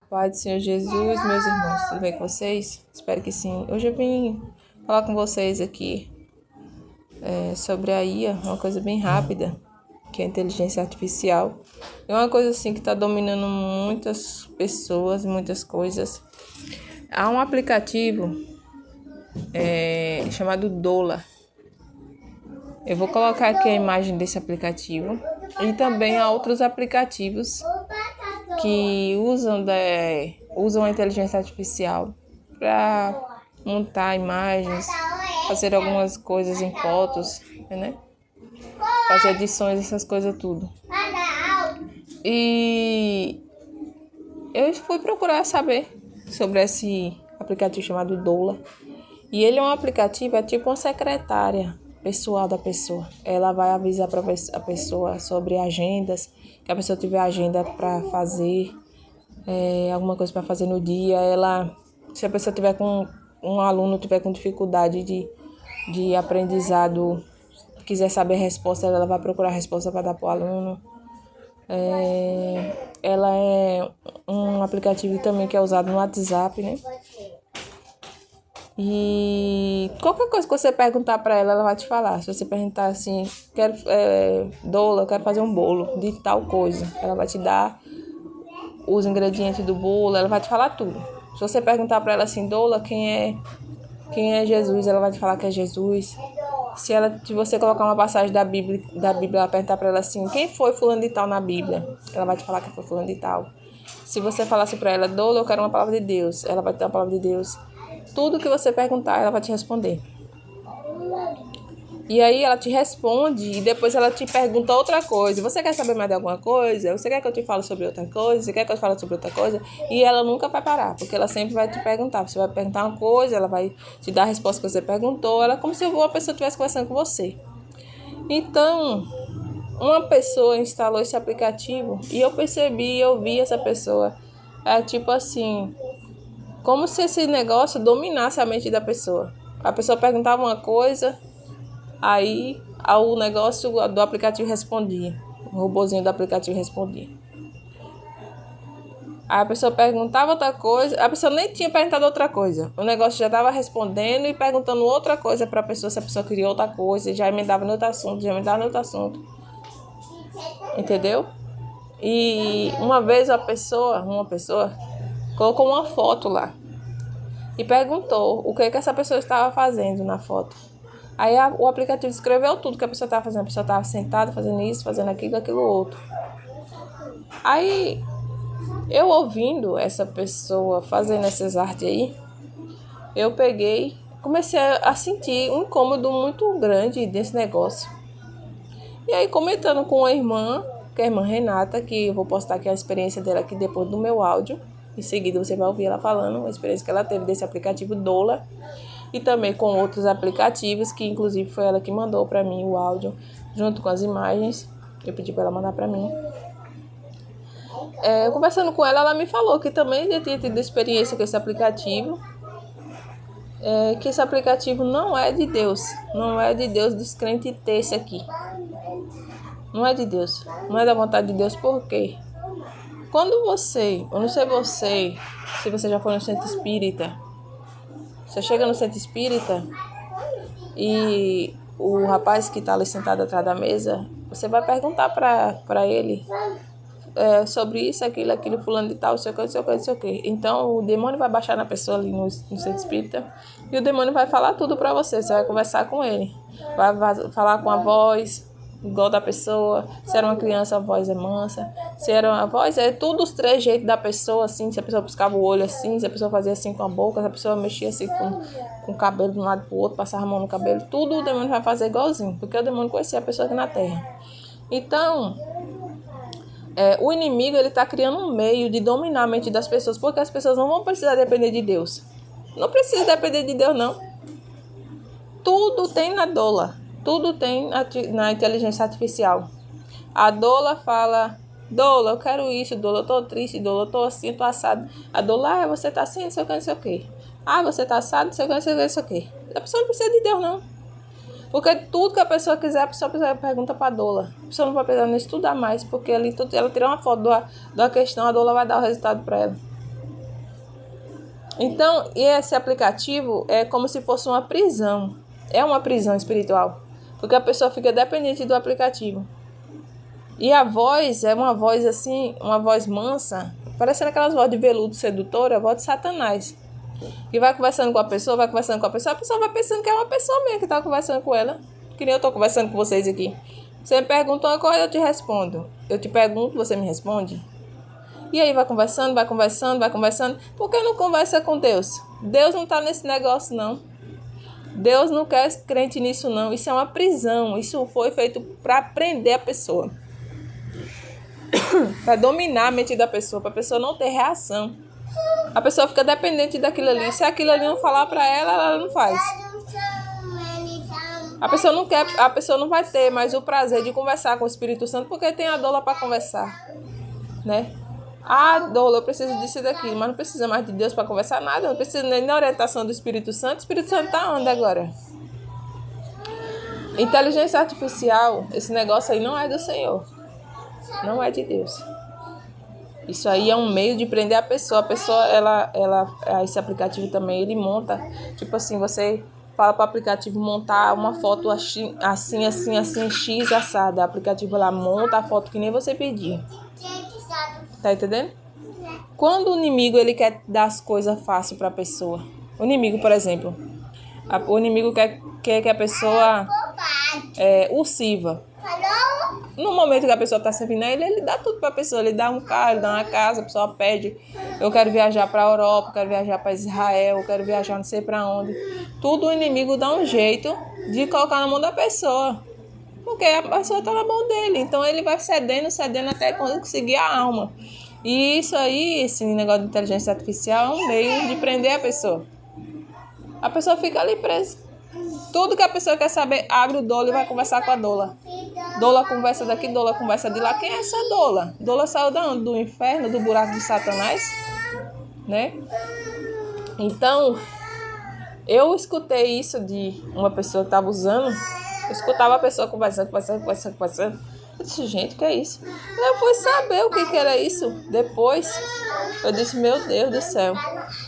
Pai do Senhor Jesus, meus irmãos, tudo bem com vocês? Espero que sim. Hoje eu vim falar com vocês aqui sobre a IA, uma coisa bem rápida, que é a inteligência artificial. É uma coisa assim que está dominando muitas pessoas, muitas coisas. Há um aplicativo chamado Dola. Eu vou colocar aqui a imagem desse aplicativo. E também há outros aplicativos que usam a inteligência artificial para montar imagens, fazer algumas coisas em fotos, né? Fazer edições, essas coisas tudo. E eu fui procurar saber sobre esse aplicativo chamado Dola. E ele é um aplicativo, é tipo uma secretária pessoal da pessoa. Ela vai avisar para a pessoa sobre agendas, que a pessoa tiver agenda para fazer, alguma coisa para fazer no dia. Se a pessoa tiver com um aluno tiver com dificuldade de aprendizado, quiser saber a resposta, ela vai procurar a resposta para dar para o aluno. Ela é um aplicativo também que é usado no WhatsApp, né? E qualquer coisa que você perguntar para ela, ela vai te falar. Se você perguntar assim, Dola, eu quero fazer um bolo de tal coisa, ela vai te dar os ingredientes do bolo, ela vai te falar tudo. Se você perguntar para ela assim, Dola, quem é Jesus, ela vai te falar que é Jesus. Se você colocar uma passagem da Bíblia, ela perguntar para ela assim, quem foi fulano de tal na Bíblia? Ela vai te falar que foi fulano de tal. Se você falar assim para ela, Dola, eu quero uma palavra de Deus, ela vai te dar uma palavra de Deus. Tudo que você perguntar, ela vai te responder. E aí ela te responde e depois ela te pergunta outra coisa. Você quer saber mais de alguma coisa? Você quer que eu te fale sobre outra coisa? Você quer que eu fale sobre outra coisa? E ela nunca vai parar, porque ela sempre vai te perguntar. Você vai perguntar uma coisa, ela vai te dar a resposta que você perguntou. Ela é como se uma pessoa estivesse conversando com você. Então, uma pessoa instalou esse aplicativo e eu vi essa pessoa. É tipo assim, como se esse negócio dominasse a mente da pessoa. A pessoa perguntava uma coisa, aí o negócio do aplicativo respondia. O robozinho do aplicativo respondia. Aí a pessoa perguntava outra coisa, a pessoa nem tinha perguntado outra coisa. O negócio já estava respondendo e perguntando outra coisa para a pessoa, se a pessoa queria outra coisa, já emendava no outro assunto, Entendeu? E uma vez uma pessoa colocou uma foto lá e perguntou o que essa pessoa estava fazendo na foto. Aí o aplicativo escreveu tudo que a pessoa estava fazendo. A pessoa estava sentada fazendo isso, fazendo aquilo outro. Aí, eu ouvindo essa pessoa fazendo essas artes aí, eu comecei a sentir um incômodo muito grande desse negócio. E aí, comentando com a irmã, que é a irmã Renata, que eu vou postar aqui a experiência dela aqui depois do meu áudio. Em seguida você vai ouvir ela falando a experiência que ela teve desse aplicativo Dola. E também com outros aplicativos, que inclusive foi ela que mandou para mim o áudio, junto com as imagens. Eu pedi para ela mandar para mim. Conversando com ela, ela me falou que também já tinha tido experiência com esse aplicativo. Que esse aplicativo não é de Deus. Não é de Deus dos crentes ter esse aqui. Não é de Deus. Não é da vontade de Deus, por quê? Quando eu não sei se você já foi no centro espírita. Você chega no centro espírita e o rapaz que está ali sentado atrás da mesa, você vai perguntar para ele sobre isso, aquilo, fulano de tal, sei o que. Então o demônio vai baixar na pessoa ali no centro espírita e o demônio vai falar tudo para você. Você vai conversar com ele, vai falar com a voz igual da pessoa. Se era uma criança, a voz é mansa. Se era uma voz, é tudo os três jeitos da pessoa, assim. Se a pessoa piscava o olho assim, se a pessoa fazia assim com a boca, se a pessoa mexia assim com o cabelo de um lado pro outro, passava a mão no cabelo, tudo o demônio vai fazer igualzinho, porque o demônio conhecia a pessoa aqui na Terra. Então, o inimigo, ele tá criando um meio de dominar a mente das pessoas, porque as pessoas não vão precisar depender de Deus. Não precisa depender de Deus, não. Tudo tem na Dola. Tudo tem na inteligência artificial. A Dola fala, Dola, eu quero isso, Dola, eu tô triste, Dola, eu tô assim, tô assado. A Dola, você tá assim, não sei o que. Você tá assado, não sei o que. A pessoa não precisa de Deus, não. Porque tudo que a pessoa quiser, a pessoa pergunta pra Dola. A pessoa não vai precisar nem estudar mais, porque ali ela tirar uma foto da questão, a Dola vai dar o resultado pra ela. Então, esse aplicativo é como se fosse uma prisão. É uma prisão espiritual. Porque a pessoa fica dependente do aplicativo. E a voz é uma voz assim, uma voz mansa, parecendo aquelas vozes de veludo sedutora, a voz de Satanás. E vai conversando com a pessoa, a pessoa vai pensando que é uma pessoa mesmo que está conversando com ela. Que nem eu estou conversando com vocês aqui. Você me pergunta uma coisa, eu te respondo. Eu te pergunto, você me responde. E aí vai conversando. Por que não conversa com Deus? Deus não está nesse negócio, não. Deus não quer crente nisso, não. Isso é uma prisão. Isso foi feito para prender a pessoa. Para dominar a mente da pessoa, para a pessoa não ter reação. A pessoa fica dependente daquilo ali. Se aquilo ali não falar para ela, ela não faz. A pessoa não quer, a pessoa não vai ter mais o prazer de conversar com o Espírito Santo porque tem a doula para conversar, né? Ah, doula, eu preciso disso e daquilo, mas não precisa mais de Deus para conversar nada, não precisa nem da orientação do Espírito Santo. O Espírito Santo está onde agora? Inteligência artificial, esse negócio aí não é do Senhor, não é de Deus. Isso aí é um meio de prender a pessoa. A pessoa, esse aplicativo também, ele monta, tipo assim, você fala para o aplicativo montar uma foto assim, X assada. O aplicativo lá monta a foto que nem você pedir. Tá entendendo? Quando o inimigo ele quer dar as coisas fáceis para a pessoa. O inimigo, por exemplo, o inimigo quer que a pessoa o sirva. No momento que a pessoa está servindo a ele dá tudo para a pessoa. Ele dá um carro, ele dá uma casa, a pessoa pede: eu quero viajar para a Europa, eu quero viajar para Israel, eu quero viajar não sei para onde. Tudo o inimigo dá um jeito de colocar na mão da pessoa. Porque a pessoa está na mão dele. Então ele vai cedendo até conseguir a alma. E isso aí, esse negócio de inteligência artificial é um meio de prender a pessoa. A pessoa fica ali presa. Tudo que a pessoa quer saber, abre o doula e vai conversar com a doula. Doula conversa daqui, doula conversa de lá. Quem é essa doula? Doula saiu da onde? Do inferno, do buraco de Satanás, né? Então, eu escutei isso de uma pessoa que estava usando. Eu escutava a pessoa conversando. Eu disse: gente, o que é isso? Eu fui saber o que era isso. Depois, eu disse: meu Deus do céu.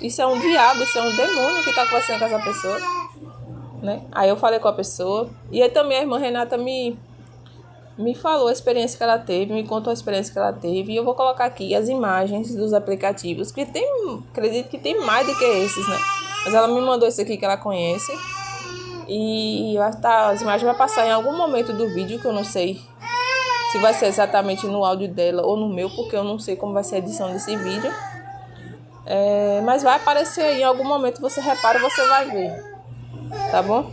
Isso é um diabo, isso é um demônio que está conversando com essa pessoa. Né? Aí eu falei com a pessoa. E aí também a irmã Renata me falou a experiência que ela teve, me contou a experiência que ela teve. E eu vou colocar aqui as imagens dos aplicativos, que acredito que tem mais do que esses, né? Mas ela me mandou esse aqui que ela conhece. E as imagens vão passar em algum momento do vídeo, que eu não sei se vai ser exatamente no áudio dela ou no meu, porque eu não sei como vai ser a edição desse vídeo. Mas vai aparecer aí em algum momento, você repara, você vai ver. Tá bom?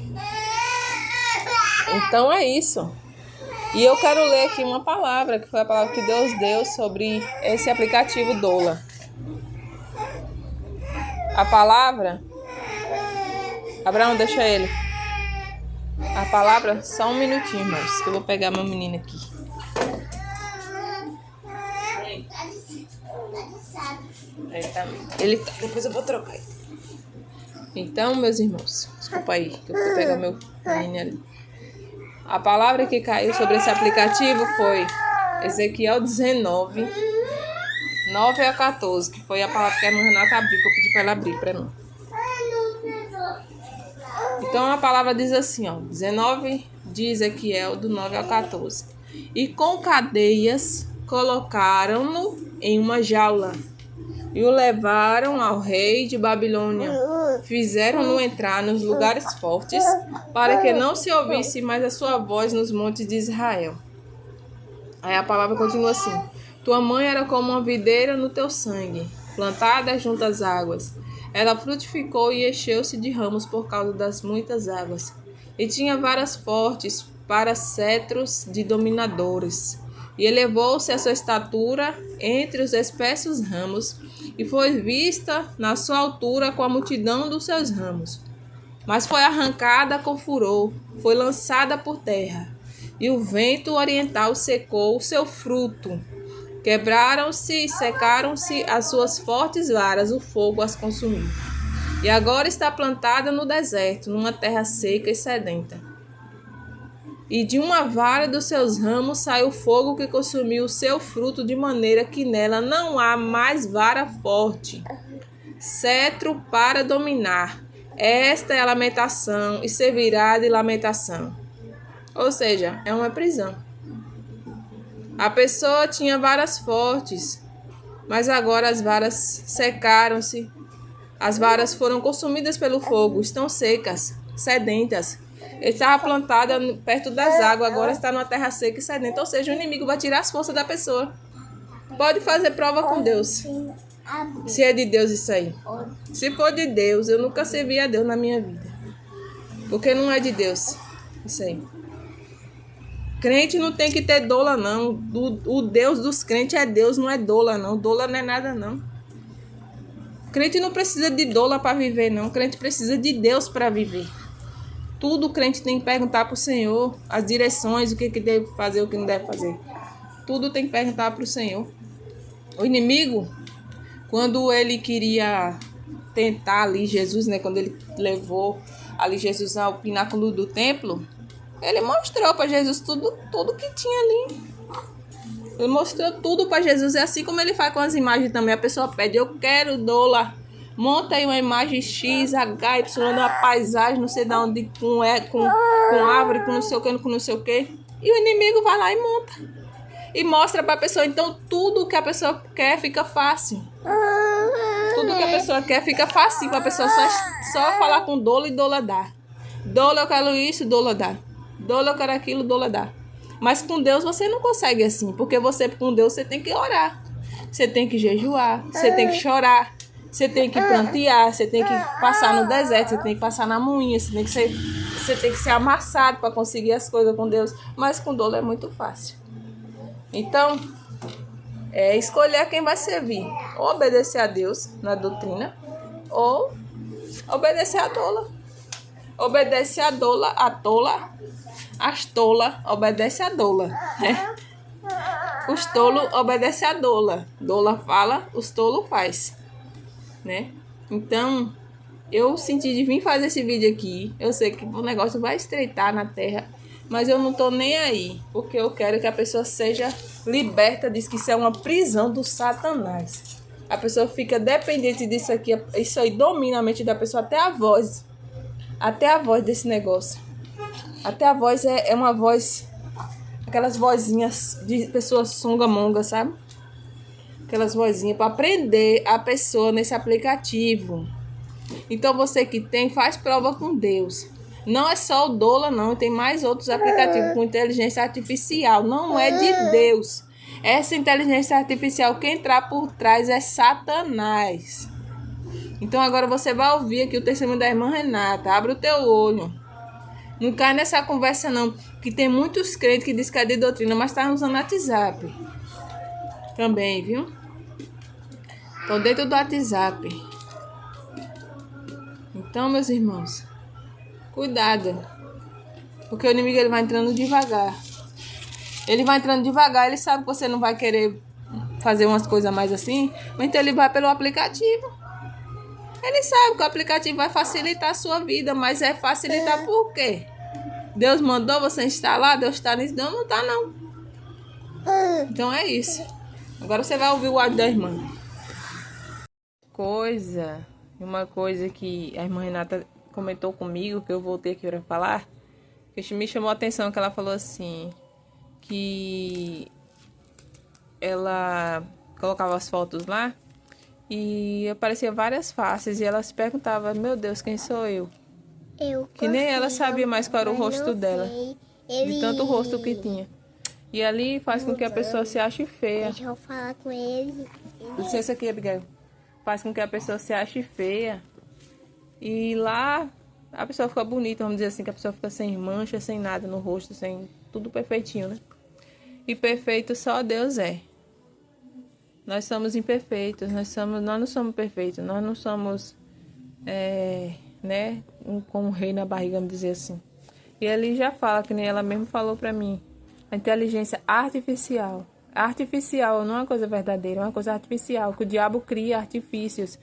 Então é isso. E eu quero ler aqui uma palavra, que foi a palavra que Deus deu sobre esse aplicativo doula. A palavra... Abraão, deixa ele. A palavra... Só um minutinho, irmãos, que eu vou pegar meu menino aqui. Depois eu vou trocar. Então, meus irmãos, desculpa aí, que eu vou pegar meu menino ali. A palavra que caiu sobre esse aplicativo foi Ezequiel 19, 9 a 14, que foi a palavra que a irmã Renata abriu, que eu pedi para ela abrir para mim. Então, a palavra diz assim, 19 de Ezequiel, do 9 ao 14. E com cadeias colocaram-no em uma jaula e o levaram ao rei de Babilônia. Fizeram-no entrar nos lugares fortes, para que não se ouvisse mais a sua voz nos montes de Israel. Aí a palavra continua assim: tua mãe era como uma videira no teu sangue, plantada junto às águas. Ela frutificou e encheu-se de ramos por causa das muitas águas. E tinha varas fortes para cetros de dominadores. E elevou-se a sua estatura entre os espessos ramos, e foi vista na sua altura com a multidão dos seus ramos. Mas foi arrancada com furor, foi lançada por terra, e o vento oriental secou o seu fruto. Quebraram-se e secaram-se as suas fortes varas, o fogo as consumiu. E agora está plantada no deserto, numa terra seca e sedenta. E de uma vara dos seus ramos saiu fogo que consumiu o seu fruto, de maneira que nela não há mais vara forte. cetro para dominar. Esta é a lamentação e servirá de lamentação. Ou seja, é uma prisão. A pessoa tinha varas fortes, mas agora as varas secaram-se. As varas foram consumidas pelo fogo, estão secas, sedentas. Ele estava plantada perto das águas, agora está numa terra seca e sedenta. Ou seja, o inimigo vai tirar as forças da pessoa. Pode fazer prova com Deus. Se é de Deus isso aí. Se for de Deus, eu nunca servi a Deus na minha vida. Porque não é de Deus isso aí. Crente não tem que ter dola, não. O Deus dos crentes é Deus, não é dola, não. Dola não é nada, não. Crente não precisa de dola para viver, não. Crente precisa de Deus para viver. Tudo o crente tem que perguntar para o Senhor. As direções, o que deve fazer, o que não deve fazer. Tudo tem que perguntar para o Senhor. O inimigo, quando ele queria tentar ali Jesus, né? Quando ele levou ali Jesus ao pináculo do templo, ele mostrou para Jesus tudo que tinha ali. Ele mostrou tudo para Jesus. É assim como ele faz com as imagens também. A pessoa pede, eu quero dola. Monta aí uma imagem X, H, Y, uma paisagem, não sei de onde, com árvore, com não sei o que, com não sei o que. E o inimigo vai lá e monta. E mostra para a pessoa. Então, tudo que a pessoa quer fica fácil. Tudo que a pessoa quer fica fácil. Para a pessoa só falar com dola e dola dá. Dola eu quero isso, dola dá. Dola eu quero aquilo, dola dá. Mas com Deus você não consegue assim. Porque com Deus você tem que orar. Você tem que jejuar. Você tem que chorar. Você tem que plantear. Você tem que passar no deserto. Você tem que passar na moinha. Você tem que ser amassado para conseguir as coisas com Deus. Mas com dola é muito fácil. Então, é escolher quem vai servir. Ou obedecer a Deus na doutrina. Ou obedecer a dola. Obedece a dola, a tola. As tolas obedecem a dola, né? Os tolos obedecem a dola. Dola fala, os tolos faz, né? Então, eu senti de vir fazer esse vídeo aqui. Eu sei que o negócio vai estreitar na terra, mas eu não tô nem aí, porque eu quero que a pessoa seja liberta. Diz que isso é uma prisão do Satanás. A pessoa fica dependente disso aqui. Isso aí domina a mente da pessoa, até a voz. Até a voz desse negócio. Até a voz é uma voz, aquelas vozinhas de pessoas songamongas, sabe? Aquelas vozinhas para prender a pessoa nesse aplicativo. Então você que tem, faz prova com Deus. Não é só o Dola, não. Tem mais outros aplicativos com inteligência artificial. Não é de Deus. Essa inteligência artificial, quem entrar por trás é Satanás. Então agora você vai ouvir aqui o testemunho da irmã Renata. Abre o teu olho. Não cai nessa conversa não, que tem muitos crentes que dizem que é de doutrina, mas estão usando o WhatsApp também, viu? Estão dentro do WhatsApp. Então, meus irmãos, cuidado, porque o inimigo ele vai entrando devagar. Ele vai entrando devagar, ele sabe que você não vai querer fazer umas coisas mais assim, então ele vai pelo aplicativo. Ele sabe que o aplicativo vai facilitar a sua vida, mas é facilitar por quê? Deus mandou você instalar, Deus está nisso, Deus não está não. Então é isso. Agora você vai ouvir o áudio da irmã. Uma coisa que a irmã Renata comentou comigo, que eu voltei aqui para falar, que me chamou a atenção, que ela falou assim, que ela colocava as fotos lá, e aparecia várias faces, e ela se perguntava, meu Deus, quem sou eu? Que nem ela sabia mais qual era o rosto dela, de tanto rosto que tinha. E ali faz com que a pessoa se ache feia. Deixa eu falar com ele. Licença aqui, Abigail. Faz com que a pessoa se ache feia. E lá a pessoa fica bonita, vamos dizer assim, que a pessoa fica sem mancha, sem nada no rosto, sem tudo perfeitinho, né? E perfeito só Deus é. Nós somos imperfeitos, nós não somos perfeitos, nós não somos, né, com um rei na barriga, vamos dizer assim. E ali já fala, que nem ela mesmo falou pra mim, a inteligência artificial. Artificial não é uma coisa verdadeira, é uma coisa artificial, que o diabo cria artifícios,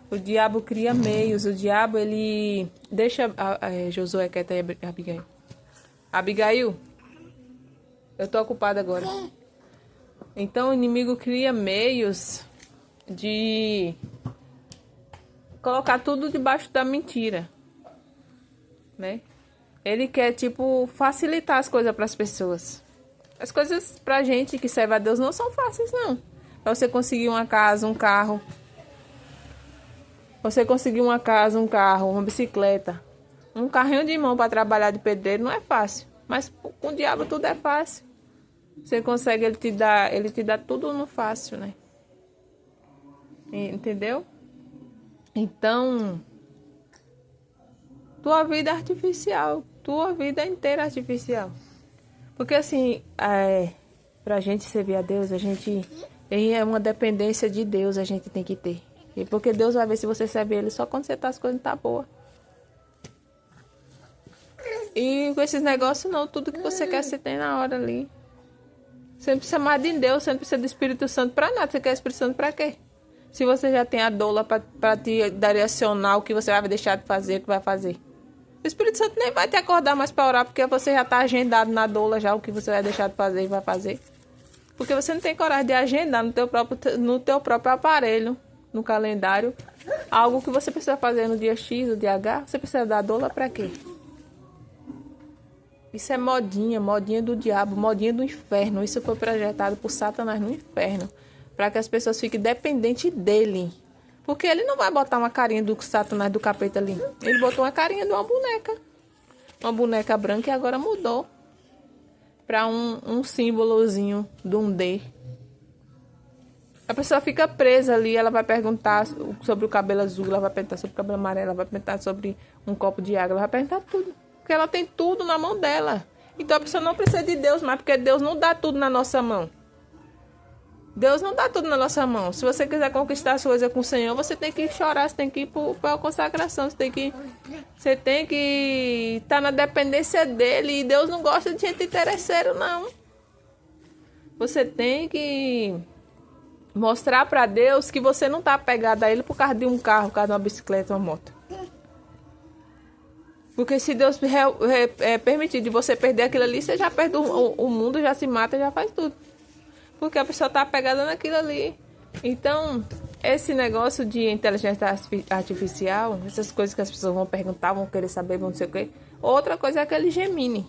o diabo cria meios, o diabo, ele deixa... Josué, quieta aí, Abigail. Abigail, eu tô ocupada agora. Então o inimigo cria meios de colocar tudo debaixo da mentira, né? Ele quer, tipo, facilitar as coisas para as pessoas. As coisas pra gente que serve a Deus não são fáceis, não. Pra você conseguir uma casa, um carro. Você conseguir uma casa, um carro, uma bicicleta. Um carrinho de mão para trabalhar de pedreiro não é fácil. Mas com o diabo tudo é fácil. Você consegue, ele te dá tudo no fácil, né? Entendeu? Então, tua vida é artificial. Tua vida inteira é artificial. Porque assim, pra gente servir a Deus, é uma dependência de Deus, a gente tem que ter. E porque Deus vai ver se você serve Ele só quando você tá, as coisas não tá boas. E com esses negócios não, tudo que você quer você tem na hora ali. Você não precisa mais de Deus, você não precisa do Espírito Santo pra nada. Você quer o Espírito Santo pra quê? Se você já tem a doula pra te direcionar o que você vai deixar de fazer, o que vai fazer. O Espírito Santo nem vai te acordar mais para orar, porque você já está agendado na doula já o que você vai deixar de fazer e vai fazer. Porque você não tem coragem de agendar no teu próprio aparelho, no calendário, algo que você precisa fazer no dia X, no dia H. Você precisa da doula para quê? Isso é modinha do diabo, modinha do inferno. Isso foi projetado por Satanás no inferno, para que as pessoas fiquem dependentes dele. Porque ele não vai botar uma carinha do Satanás, do capeta ali. Ele botou uma carinha de uma boneca. Uma boneca branca e agora mudou. Para um símbolozinho de um D. A pessoa fica presa ali, ela vai perguntar sobre o cabelo azul, ela vai perguntar sobre o cabelo amarelo, ela vai perguntar sobre um copo de água, ela vai perguntar tudo. Porque ela tem tudo na mão dela. Então a pessoa não precisa de Deus mais, porque Deus não dá tudo na nossa mão. Deus não dá tudo na nossa mão. Se você quiser conquistar as coisas com o Senhor, você tem que chorar, você tem que ir para a consagração, você tem que estar na dependência dele. E Deus não gosta de gente interesseiro, não. Você tem que mostrar para Deus que você não está apegado a ele por causa de um carro, por causa de uma bicicleta, uma moto. Porque se Deus permitir de você perder aquilo ali, você já perde o mundo, já se mata, já faz tudo. Porque a pessoa está apegada naquilo ali. Então, esse negócio de inteligência artificial, essas coisas que as pessoas vão perguntar, vão querer saber, vão não sei o quê. Outra coisa é aquele Gemini,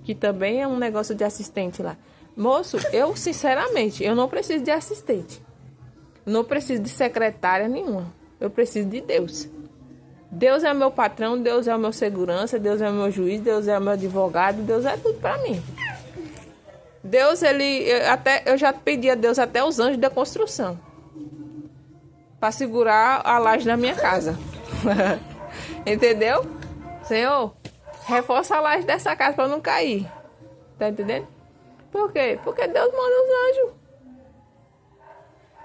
que também é um negócio de assistente lá. Moço, eu sinceramente, eu não preciso de assistente. Não preciso de secretária nenhuma. Eu preciso de Deus. Deus é o meu patrão, Deus é o meu segurança, Deus é o meu juiz, Deus é o meu advogado, Deus é tudo para mim. Deus, eu já pedi a Deus até os anjos da construção para segurar a laje da minha casa. Entendeu? Senhor, reforça a laje dessa casa para não cair. Tá entendendo? Por quê? Porque Deus manda os anjos.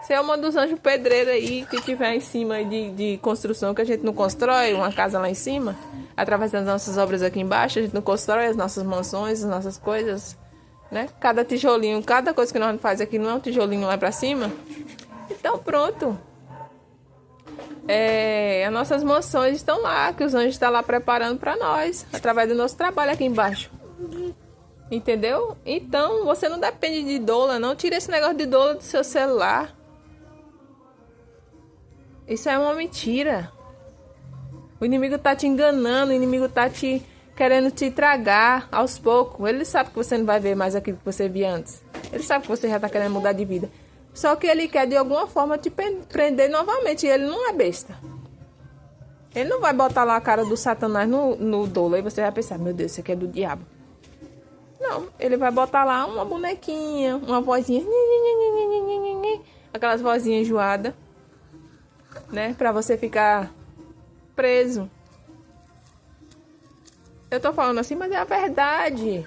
Senhor, manda os anjos pedreiros aí que tiver em cima de construção, que a gente não constrói uma casa lá em cima, através das nossas obras aqui embaixo, a gente não constrói as nossas mansões, as nossas coisas. Né? Cada tijolinho, cada coisa que nós fazemos aqui não é um tijolinho lá pra cima. Então pronto. As nossas mansões estão lá, que os anjos estão lá preparando para nós, através do nosso trabalho aqui embaixo. Entendeu? Então você não depende de doula, não. Tira esse negócio de doula do seu celular. Isso é uma mentira. O inimigo tá te enganando, o inimigo tá querendo te tragar aos poucos. Ele sabe que você não vai ver mais aquilo que você via antes. Ele sabe que você já está querendo mudar de vida. Só que ele quer de alguma forma te prender novamente. E ele não é besta. Ele não vai botar lá a cara do Satanás no doula. E você vai pensar, meu Deus, isso aqui é do diabo. Não, ele vai botar lá uma bonequinha, uma vozinha. Aquelas vozinhas enjoadas. Né? Pra você ficar preso. Eu tô falando assim, mas é a verdade.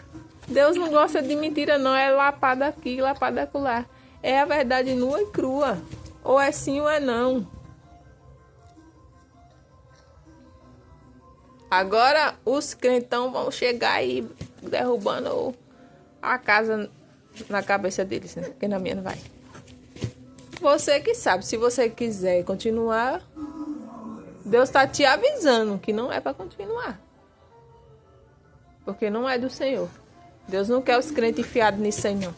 Deus não gosta de mentira, não. É lapada aqui, lapada acolá. É a verdade nua e crua. Ou é sim ou é não. Agora os crentão vão chegar aí derrubando a casa na cabeça deles, né? Porque na minha não vai. Você que sabe. Se você quiser continuar, Deus tá te avisando que não é para continuar. Porque não é do Senhor. Deus não quer os crentes enfiados nisso aí, não.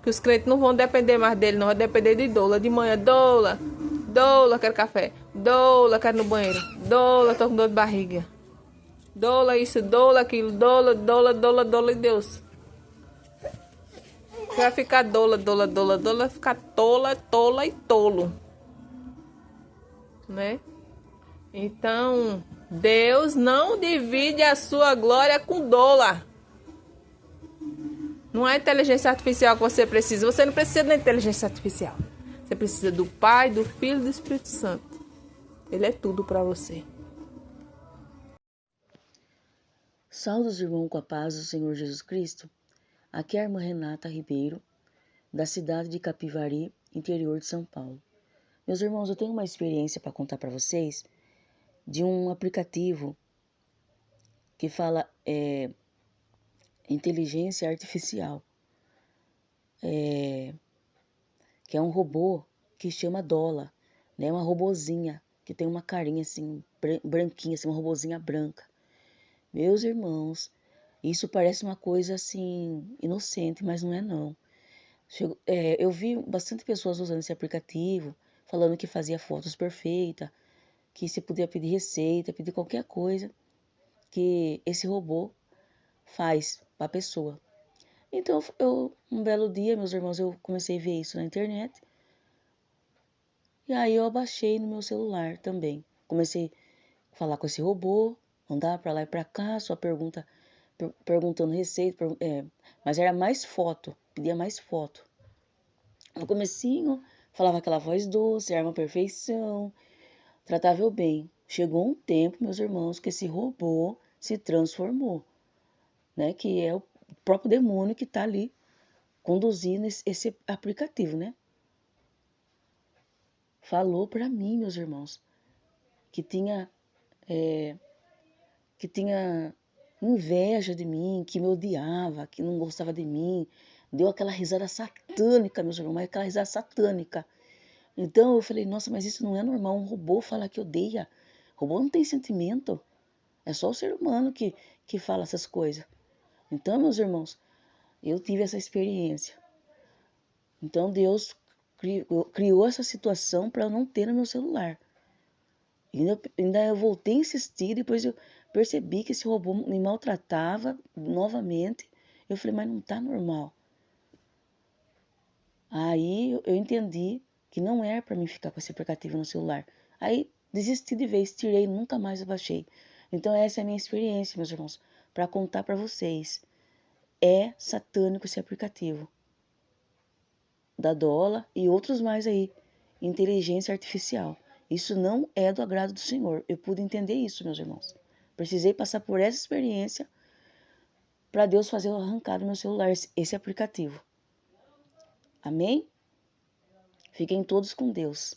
Que os crentes não vão depender mais dele, não. Vai depender de doula. De manhã, doula. Doula, quero café. Doula, quero ir no banheiro. Doula, tô com dor de barriga. Doula isso, doula aquilo. Doula, doula, doula, doula e Deus. Você vai ficar doula, doula, doula, doula. Vai ficar tola, tola e tolo. Né? Então, Deus não divide a sua glória com doula. Não é inteligência artificial que você precisa. Você não precisa da inteligência artificial. Você precisa do Pai, do Filho e do Espírito Santo. Ele é tudo para você. Saudos, irmão, com a paz do Senhor Jesus Cristo. Aqui é a irmã Renata Ribeiro, da cidade de Capivari, interior de São Paulo. Meus irmãos, eu tenho uma experiência para contar para vocês de um aplicativo que fala inteligência artificial, que é um robô que chama Dola, né? Uma robozinha que tem uma carinha assim, branquinha, assim, uma robozinha branca. Meus irmãos, isso parece uma coisa assim, inocente, mas não é não. Eu vi bastante pessoas usando esse aplicativo, falando que fazia fotos perfeitas, que se podia pedir receita, pedir qualquer coisa que esse robô faz para a pessoa. Então, um belo dia, meus irmãos, eu comecei a ver isso na internet. E aí eu abaixei no meu celular também. Comecei a falar com esse robô, andar para lá e para cá, só perguntando receita, mas era mais foto, pedia mais foto. No comecinho, falava aquela voz doce, era uma perfeição, tratava eu bem. Chegou um tempo, meus irmãos, que esse robô se transformou, né? Que é o próprio demônio que está ali conduzindo esse aplicativo, né? Falou para mim, meus irmãos, que tinha inveja de mim, que me odiava, que não gostava de mim. Deu aquela risada satânica, meus irmãos, aquela risada satânica. Então eu falei, nossa, mas isso não é normal, um robô falar que odeia. Robô não tem sentimento. É só o ser humano que fala essas coisas. Então, meus irmãos, eu tive essa experiência. Então Deus criou essa situação para eu não ter no meu celular. Ainda eu voltei a insistir, depois eu percebi que esse robô me maltratava novamente. Eu falei, mas não tá normal. Aí eu entendi que não era para mim ficar com esse aplicativo no celular. Aí desisti de vez, tirei, nunca mais baixei. Então essa é a minha experiência, meus irmãos, para contar para vocês. É satânico esse aplicativo da Dola e outros mais aí, inteligência artificial. Isso não é do agrado do Senhor. Eu pude entender isso, meus irmãos. Precisei passar por essa experiência para Deus fazer eu arrancar do meu celular esse aplicativo. Amém? Fiquem todos com Deus.